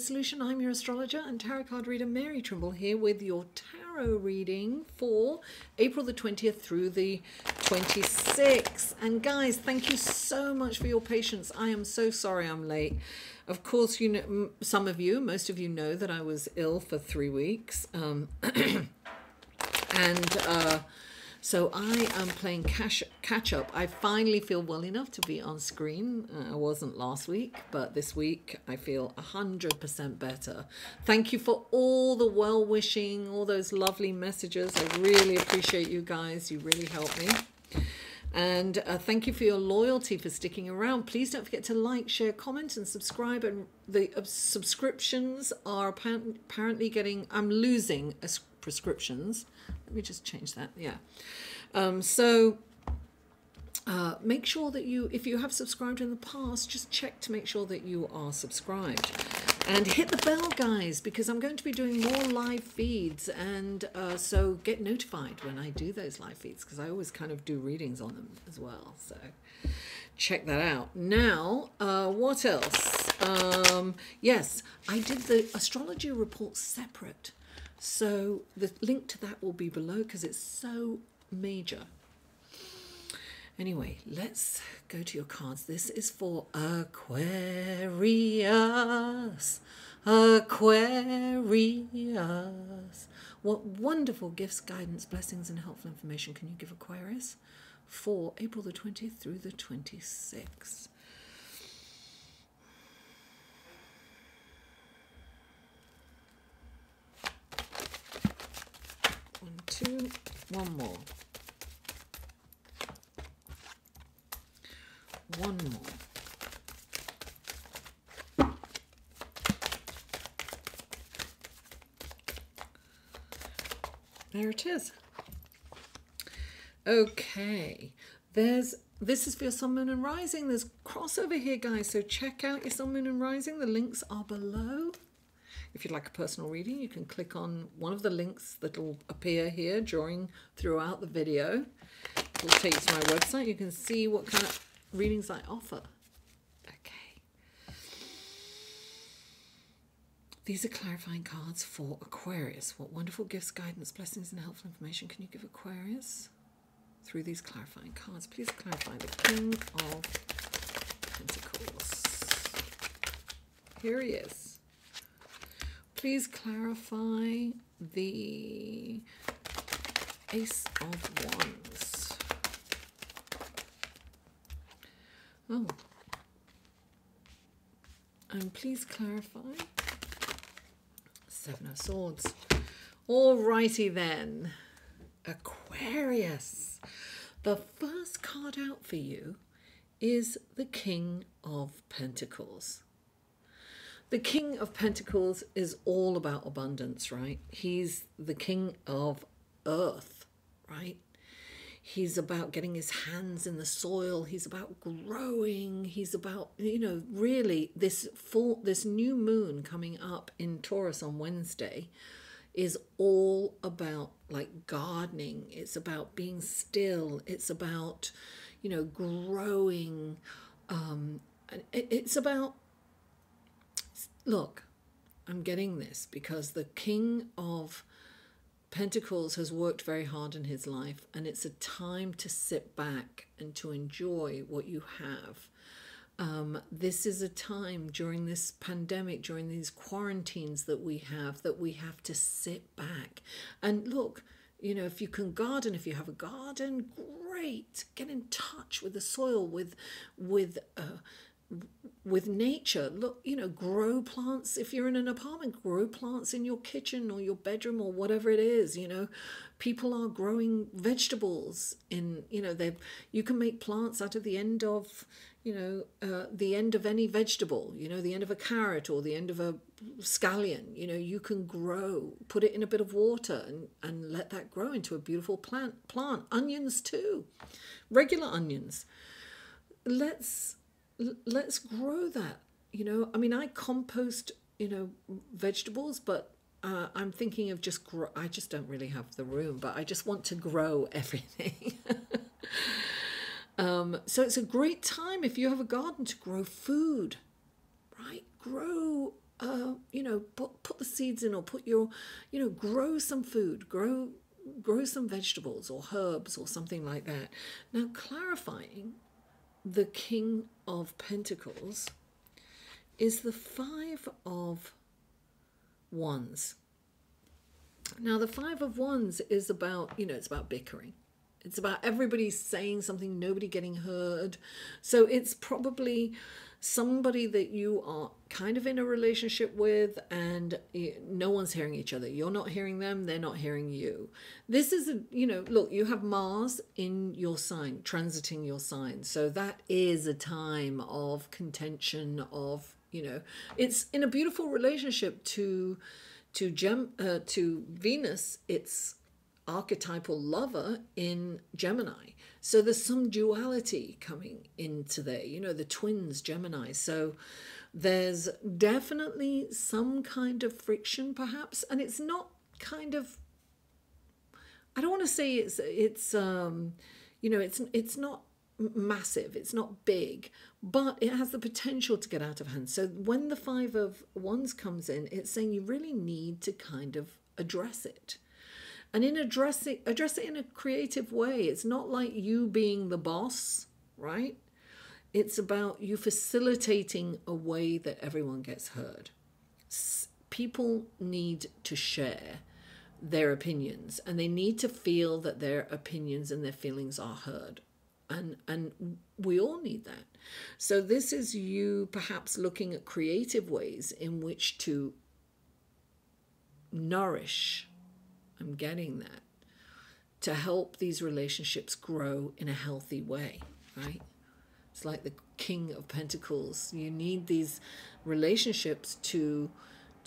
Solution. I'm your astrologer and tarot card reader, Mary Trimble, here with your tarot reading for April the 20th through the 26th. And guys, thank you so much for your patience. I am so sorry I'm late. Of course, you know, most of you know that I was ill for 3 weeks. So I am playing catch up. I finally feel well enough to be on screen. I wasn't last week, but this week I feel 100% better. Thank you for all the well-wishing, all those lovely messages. I really appreciate you guys. You really help me. And thank you for your loyalty, for sticking around. Please don't forget to like, share, comment, and subscribe. And the subscriptions are apparently getting... I'm losing prescriptions. Let me just change that. Yeah. Make sure that if you have subscribed in the past, just check to make sure that you are subscribed. And hit the bell, guys, because I'm going to be doing more live feeds. And so get notified when I do those live feeds, because I always kind of do readings on them as well. So check that out. Now, what else? Yes, I did the astrology report separate. So the link to that will be below because it's so major. Anyway, let's go to your cards. This is for Aquarius. Aquarius. What wonderful gifts, guidance, blessings, and helpful information can you give Aquarius for April the 20th through the 26th? One more. One more. There it is. Okay. This is for your sun, moon, and rising. There's crossover here, guys. So check out your sun, moon, and rising. The links are below. If you'd like a personal reading, you can click on one of the links that will appear here throughout the video. It will take you to my website. You can see what kind of readings I offer. Okay. These are clarifying cards for Aquarius. What wonderful gifts, guidance, blessings, and helpful information can you give Aquarius through these clarifying cards? Please clarify the King of Pentacles. Here he is. Please clarify the Ace of Wands. Oh. And please clarify Seven of Swords. Alrighty then. Aquarius. The first card out for you is the King of Pentacles. The King of Pentacles is all about abundance, right? He's the king of earth, right? He's about getting his hands in the soil. He's about growing. He's about, you know, really this new moon coming up in Taurus on Wednesday is all about like gardening. It's about being still. It's about, you know, growing. It's about... Look, I'm getting this because the King of Pentacles has worked very hard in his life, and it's a time to sit back and to enjoy what you have. This is a time during this pandemic, during these quarantines that we have to sit back. And look, you know, if you can garden, if you have a garden, great. Get in touch with the soil, with nature. Look, you know, grow plants. If you're in an apartment, grow plants in your kitchen or your bedroom or whatever it is. You know, people are growing vegetables in, you know, you can make plants out of the end of, you know, the end of any vegetable, you know, the end of a carrot or the end of a scallion. You know, you can grow, put it in a bit of water and let that grow into a beautiful plant. Onions too, regular onions. Let's grow that, you know. I mean, I compost, you know, vegetables, but I'm thinking of I just don't really have the room, but I just want to grow everything. So it's a great time if you have a garden to grow food, right? Grow you know, put the seeds in, or put your, you know, grow some food, grow some vegetables or herbs or something like that. Now, clarifying, the King of Pentacles is the Five of Wands. Now, the Five of Wands is about, you know, it's about bickering. It's about everybody saying something, nobody getting heard. So it's probably somebody that you are kind of in a relationship with, and no one's hearing each other. You're not hearing them, they're not hearing you. This is, you know, look, you have Mars in your sign, transiting your sign. So that is a time of contention, of, you know, it's in a beautiful relationship to Venus, its archetypal lover in Gemini. So there's some duality coming into there, you know, the twins, Gemini. So there's definitely some kind of friction, perhaps, and it's not kind of, I don't want to say it's you know, it's not massive, it's not big, but it has the potential to get out of hand. So when the Five of Wands comes in, it's saying you really need to kind of address it. And in address it in a creative way. It's not like you being the boss, right? It's about you facilitating a way that everyone gets heard. People need to share their opinions, and they need to feel that their opinions and their feelings are heard. And we all need that. So this is you perhaps looking at creative ways in which to nourish, I'm getting that, to help these relationships grow in a healthy way, right? It's like the King of Pentacles. You need these relationships to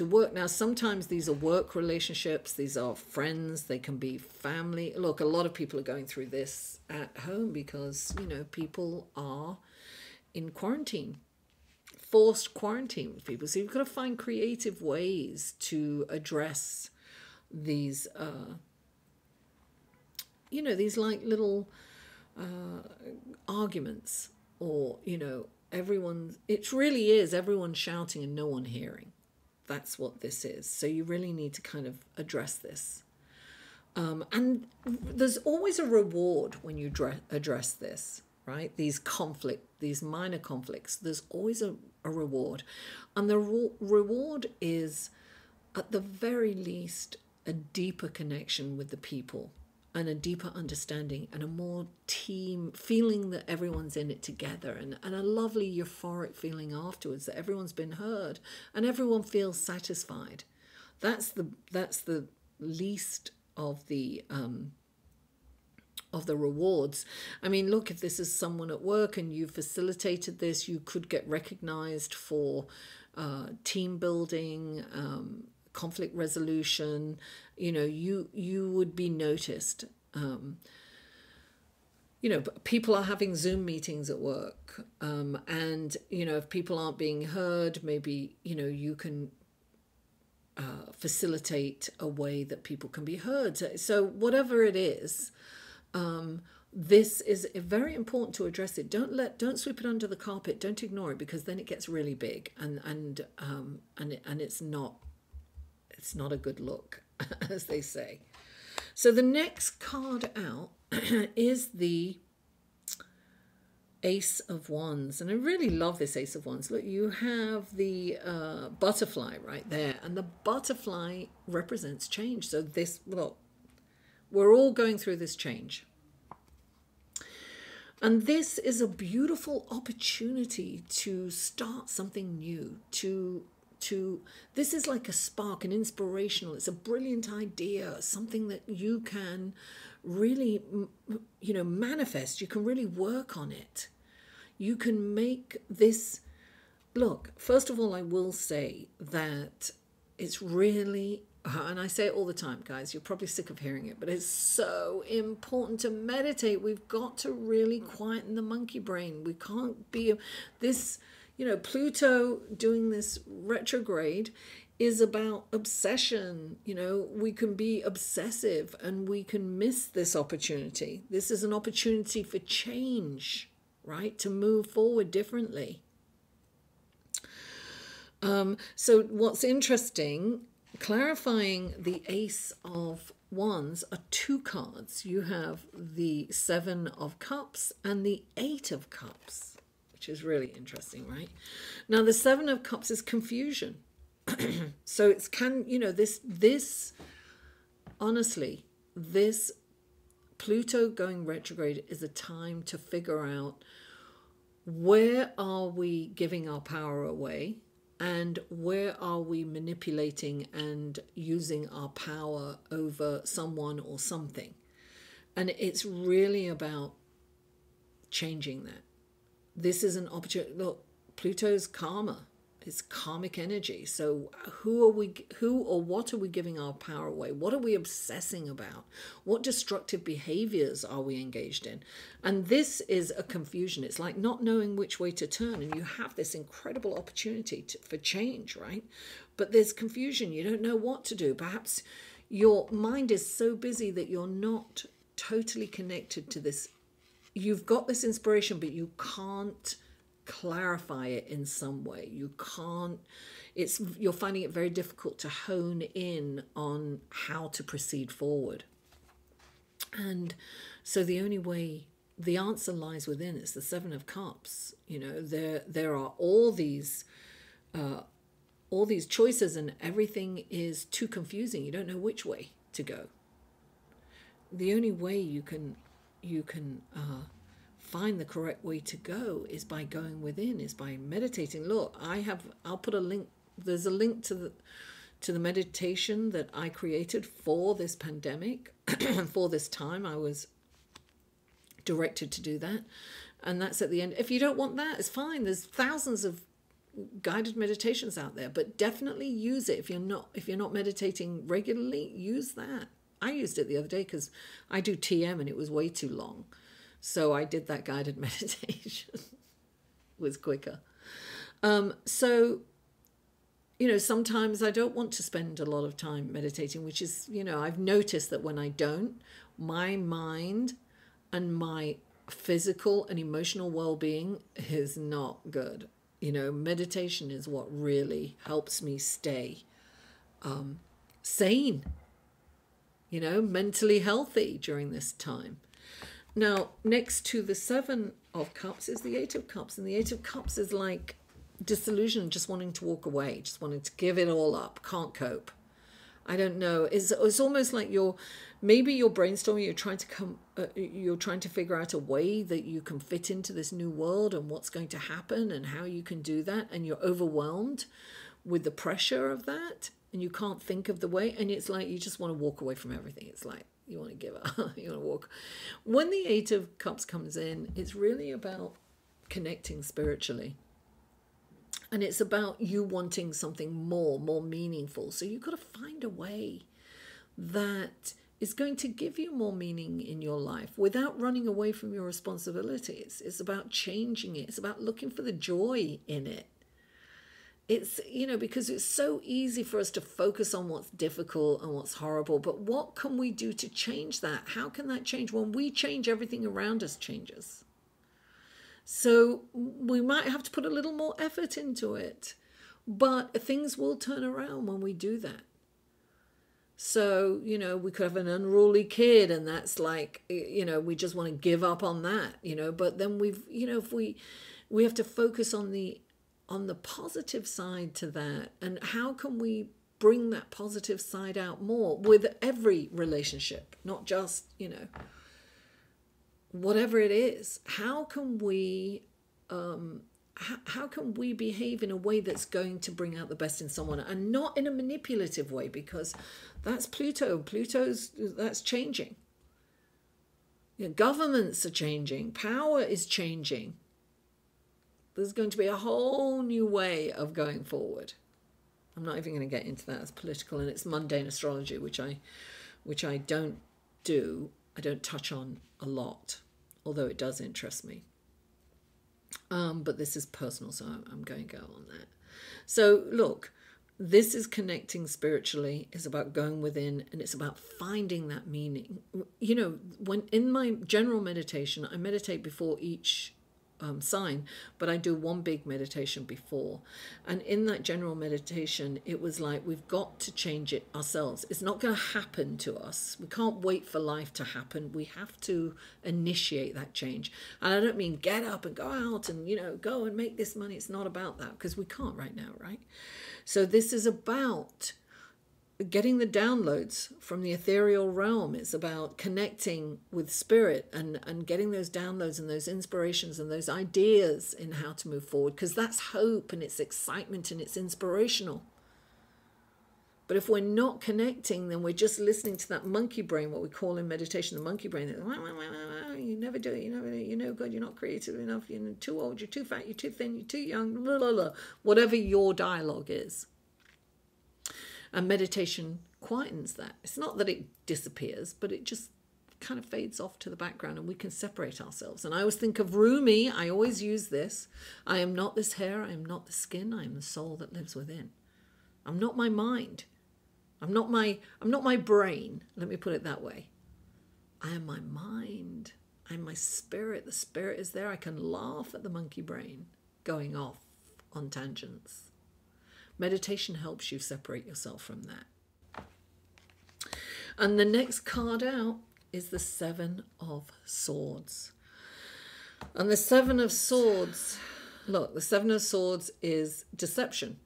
work. Now, sometimes these are work relationships. These are friends. They can be family. Look, a lot of people are going through this at home because, you know, people are in quarantine, forced quarantine with people. So you've got to find creative ways to address these, you know, these like little arguments, or, you know, it really is everyone shouting and no one hearing. That's what this is. So you really need to kind of address this. And there's always a reward when you address this, right? These minor conflicts, there's always a reward. And the reward is, at the very least, a deeper connection with the people, and a deeper understanding, and a more team feeling that everyone's in it together, and a lovely euphoric feeling afterwards that everyone's been heard and everyone feels satisfied. That's the least of the rewards. I mean, look, if this is someone at work and you facilitated this, you could get recognized for team building, conflict resolution. You know, you would be noticed. You know, people are having Zoom meetings at work, and, you know, if people aren't being heard, maybe, you know, you can facilitate a way that people can be heard. So whatever it is, this is very important to address it. Don't sweep it under the carpet. Don't ignore it, because then it gets really big, and it's not a good look, as they say. So the next card out is the Ace of Wands. And I really love this Ace of Wands. Look, you have the butterfly right there. And the butterfly represents change. So this, look, we're all going through this change. And this is a beautiful opportunity to start something new, this is like a spark, an inspirational, it's a brilliant idea, something that you can really, you know, manifest. You can really work on it. You can make this, look, first of all, I will say that it's really, and I say it all the time, guys, you're probably sick of hearing it, but it's so important to meditate. We've got to really quieten the monkey brain. We can't be this, you know, Pluto doing this retrograde is about obsession. You know, we can be obsessive and we can miss this opportunity. This is an opportunity for change, right? To move forward differently. So what's interesting, clarifying the Ace of Wands are two cards. You have the Seven of Cups and the Eight of Cups, which is really interesting, right? Now, the Seven of Cups is confusion. So it's this honestly, this Pluto going retrograde is a time to figure out, where are we giving our power away, and where are we manipulating and using our power over someone or something. And it's really about changing that. This is an opportunity. Look, Pluto's karma. It's karmic energy. So who or what are we giving our power away? What are we obsessing about? What destructive behaviors are we engaged in? And this is a confusion. It's like not knowing which way to turn. And you have this incredible opportunity for change, right? But there's confusion. You don't know what to do. Perhaps your mind is so busy that you're not totally connected to this. You've got this inspiration, but you can't clarify it in some way. You can't, you're finding it very difficult to hone in on how to proceed forward. And so the only way, the answer lies within. It's the Seven of Cups. You know, there are all these choices, and everything is too confusing. You don't know which way to go. The only way you can find the correct way to go is by going within, is by meditating. Look, I'll put a link. There's a link to the meditation that I created for this pandemic. For this time, I was directed to do that, and that's at the end. If you don't want that, it's fine. There's thousands of guided meditations out there, but definitely use it. If you're not meditating regularly, use that. I used it the other day because I do TM and it was way too long. So I did that guided meditation. It was quicker. So, you know, sometimes I don't want to spend a lot of time meditating, which is, you know, I've noticed that when I don't, my mind and my physical and emotional well-being is not good. You know, meditation is what really helps me stay sane, you know, mentally healthy during this time. Now, next to the Seven of Cups is the Eight of Cups. And the Eight of Cups is like disillusion, just wanting to walk away, just wanting to give it all up, can't cope. I don't know. It's almost like you're brainstorming, you're trying to figure out a way that you can fit into this new world and what's going to happen and how you can do that. And you're overwhelmed with the pressure of that. And you can't think of the way. And it's like you just want to walk away from everything. It's like, you want to give up, you want to walk. When the Eight of Cups comes in, it's really about connecting spiritually. And it's about you wanting something more meaningful. So you've got to find a way that is going to give you more meaning in your life without running away from your responsibilities. It's about changing it. It's about looking for the joy in it. It's, you know, because it's so easy for us to focus on what's difficult and what's horrible. But what can we do to change that? How can that change? When we change, everything around us changes. So we might have to put a little more effort into it. But things will turn around when we do that. So, you know, we could have an unruly kid and that's like, you know, we just want to give up on that, you know. But then if we have to focus on the positive side to that, and how can we bring that positive side out more with every relationship, not just, you know, whatever it is. How can we behave in a way that's going to bring out the best in someone, and not in a manipulative way, because that's that's changing. You know, governments are changing, power is changing. There's going to be a whole new way of going forward. I'm not even going to get into that as political, and it's mundane astrology, which I don't do. I don't touch on a lot, although it does interest me. But this is personal, so I'm going to go on that. So look, this is connecting spiritually. It's about going within, and it's about finding that meaning. You know, when in my general meditation, I meditate before each sign, but I do one big meditation before. And in that general meditation, it was like, we've got to change it ourselves. It's not going to happen to us. We can't wait for life to happen. We have to initiate that change. And I don't mean get up and go out and, you know, go and make this money. It's not about that, because we can't right now, right? So this is about getting the downloads from the ethereal realm. It's about connecting with spirit and getting those downloads and those inspirations and those ideas in how to move forward, because that's hope and it's excitement and it's inspirational. But if we're not connecting, then we're just listening to that monkey brain, what we call in meditation the monkey brain. You never do it, you never do it, you're no good, you're not creative enough, you're too old, you're too fat, you're too thin, you're too young, blah, blah, blah. Whatever your dialogue is. And meditation quietens that. It's not that it disappears, but it just kind of fades off to the background and we can separate ourselves. And I always think of Rumi, I always use this. I am not this hair, I am not the skin, I am the soul that lives within. I'm not my mind. I'm not my brain. Let me put it that way. I am my mind. I'm my spirit. The spirit is there. I can laugh at the monkey brain going off on tangents. Meditation helps you separate yourself from that. And the next card out is the Seven of Swords. And the Seven of Swords, look, the Seven of Swords is deception.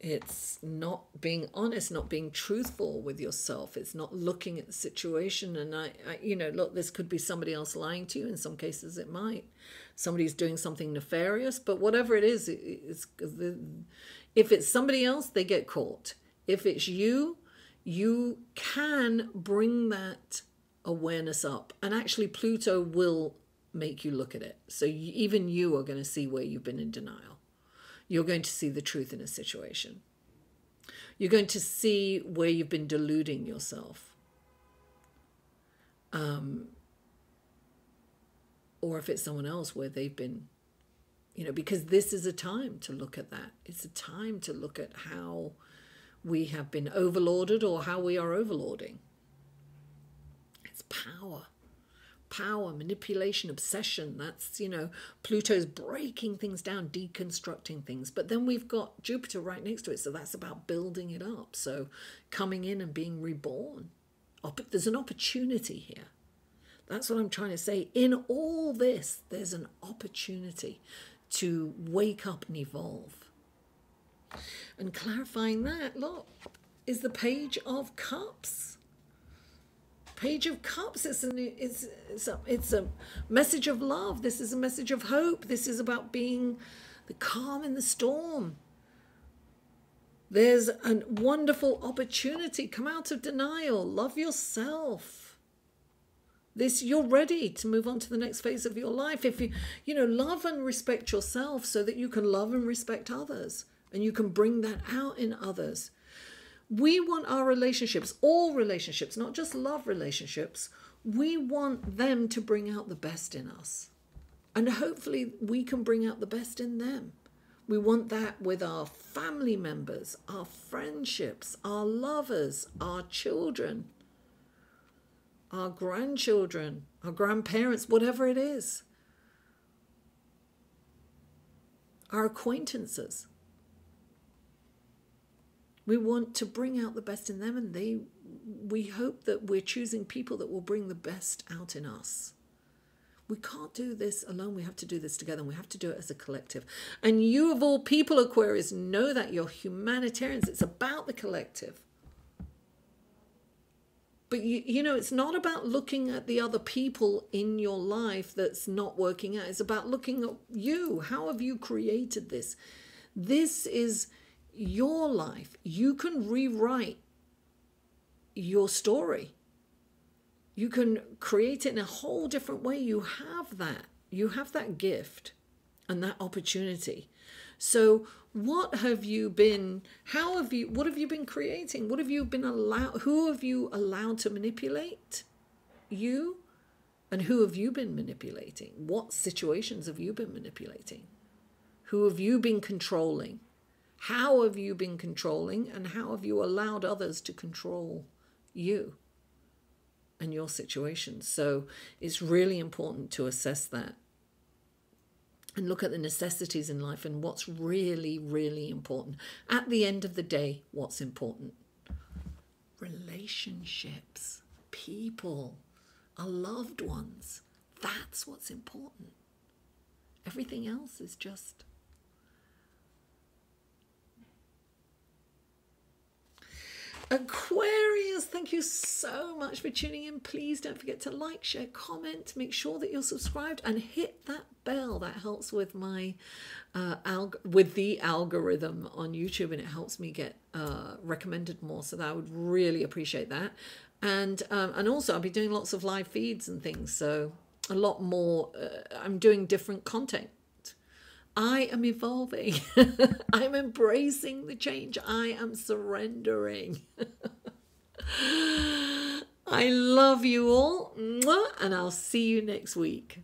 It's not being honest, not being truthful with yourself. It's not looking at the situation. And I you know, look, this could be somebody else lying to you. In some cases it might. Somebody's doing something nefarious, but whatever it is, if it's somebody else, they get caught. If it's you, you can bring that awareness up. And actually Pluto will make you look at it. So even you are going to see where you've been in denial. You're going to see the truth in a situation. You're going to see where you've been deluding yourself. Or if it's someone else where they've been, you know, because this is a time to look at that. It's a time to look at how we have been overlorded or how we are overlording. It's power. Power, manipulation, obsession. That's, you know, Pluto's breaking things down, deconstructing things. But then we've got Jupiter right next to it. So that's about building it up. So coming in and being reborn. There's an opportunity here. That's what I'm trying to say. In all this, there's an opportunity to wake up and evolve. And clarifying that, look, is the Page of Cups. Page of Cups, it's a message of love. This is a message of hope. This is about being the calm in the storm. There's a wonderful opportunity. Come out of denial. Love yourself. You're ready to move on to the next phase of your life. If you know, love and respect yourself so that you can love and respect others. And you can bring that out in others. We want our relationships, all relationships, not just love relationships, we want them to bring out the best in us. And hopefully we can bring out the best in them. We want that with our family members, our friendships, our lovers, our children, our grandchildren, our grandparents, whatever it is. Our acquaintances. We want to bring out the best in them, and we hope that we're choosing people that will bring the best out in us. We can't do this alone. We have to do this together, and we have to do it as a collective. And you, of all people, Aquarius, know that you're humanitarians. It's about the collective. But, you know, it's not about looking at the other people in your life that's not working out. It's about looking at you. How have you created this? This is your life. You can rewrite your story. You can create it in a whole different way. You have that. You have that gift and that opportunity. So what have you been, what have you been creating? What have you been who have you allowed to manipulate you? And who have you been manipulating? What situations have you been manipulating? Who have you been controlling? How have you been controlling, and how have you allowed others to control you and your situation? So it's really important to assess that. and look at the necessities in life and what's really, really important. At the end of the day, what's important? Relationships, people, our loved ones. That's what's important. Everything else is just... Aquarius, thank you so much for tuning in. Please don't forget to like, share, comment, make sure that you're subscribed and hit that bell. That helps with my with the algorithm on YouTube, and it helps me get recommended more. So that I would really appreciate that. And also I'll be doing lots of live feeds and things. So a lot more. I'm doing different content. I am evolving. I'm embracing the change. I am surrendering. I love you all, and I'll see you next week.